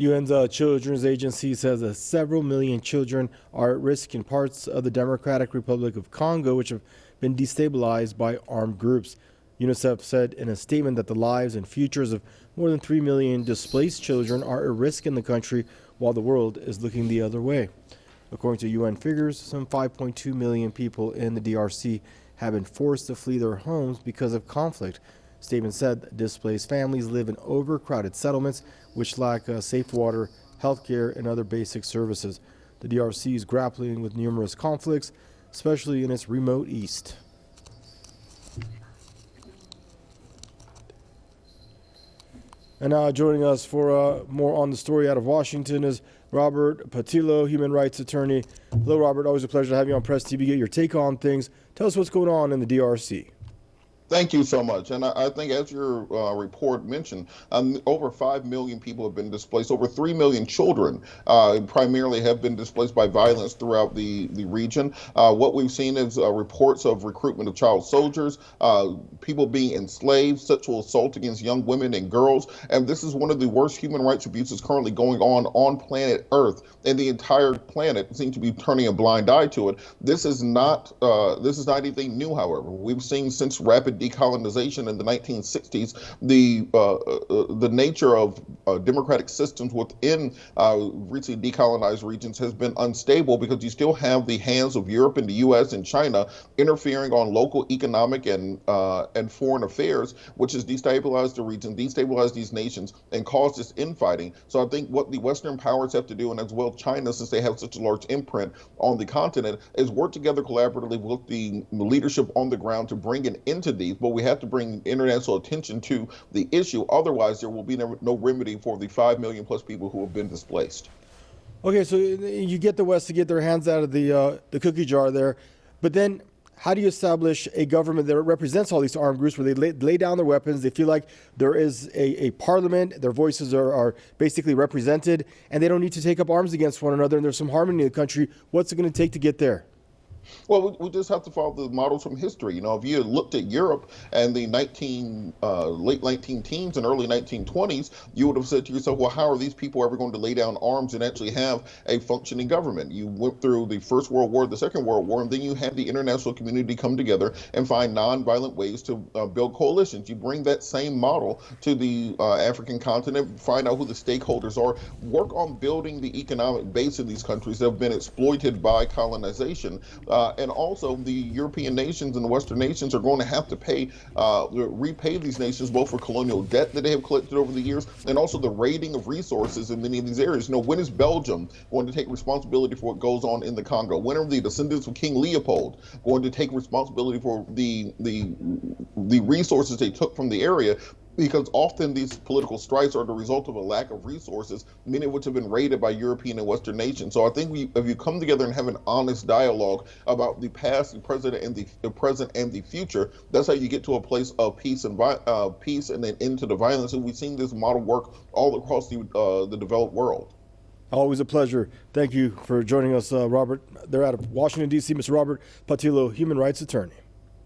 UN's Children's Agency says that several million children are at risk in parts of the Democratic Republic of Congo, which have been destabilized by armed groups. UNICEF said in a statement that the lives and futures of more than 3 million displaced children are at risk in the country, while the world is looking the other way. According to UN figures, some 5.2 million people in the DRC have been forced to flee their homes because of conflict. Statement said displaced families live in overcrowded settlements which lack safe water, health care, and other basic services. The DRC is grappling with numerous conflicts, especially in its remote east. And now joining us for more on the story out of Washington is Robert Patillo, human rights attorney. Hello, Robert. Always a pleasure to have you on PressTV. Get your take on things. Tell us what's going on in the DRC. Thank you so much. And I think, as your report mentioned, over 5 million people have been displaced. Over 3 million children primarily have been displaced by violence throughout the region. What we've seen is reports of recruitment of child soldiers, people being enslaved, sexual assault against young women and girls. And this is one of the worst human rights abuses currently going on planet Earth. And the entire planet seems to be turning a blind eye to it. This is not anything new, however. We've seen since rapid decolonization in the 1960s, the nature of democratic systems within recently decolonized regions has been unstable, because you still have the hands of Europe and the U.S. and China interfering on local economic and foreign affairs, which has destabilized the region, destabilized these nations, and caused this infighting. So I think what the Western powers have to do, and as well China, since they have such a large imprint on the continent, is work together collaboratively with the leadership on the ground to bring an end to these. But we have to bring international attention to the issue. Otherwise, there will be no remedy for the 5 million plus people who have been displaced. Okay, so you get the West to get their hands out of the cookie jar there, but then how do you establish a government that represents all these armed groups, where they lay down their weapons, they feel like there is a parliament, their voices are basically represented, and they don't need to take up arms against one another, and there's some harmony in the country? What's it going to take to get there? Well, we just have to follow the models from history. You know, if you looked at Europe and the late 19 teens and early 1920s, you would have said to yourself, well, how are these people ever going to lay down arms and actually have a functioning government? You went through the First World War, the Second World War, and then you had the international community come together and find nonviolent ways to build coalitions. You bring that same model to the African continent, find out who the stakeholders are, work on building the economic base of these countries that have been exploited by colonization. And also, the European nations and the Western nations are going to have to repay these nations both for colonial debt that they have collected over the years, and also the raiding of resources in many of these areas. You know, when is Belgium going to take responsibility for what goes on in the Congo? When are the descendants of King Leopold going to take responsibility for the resources they took from the area? Because often these political strife are the result of a lack of resources, many of which have been raided by European and Western nations. So I think if you come together and have an honest dialogue about the past, the present, and the future, that's how you get to a place of peace and then into the violence. And we've seen this model work all across the developed world. Always a pleasure. Thank you for joining us, Robert. They're out of Washington, D.C., Mr. Robert Patillo, human rights attorney.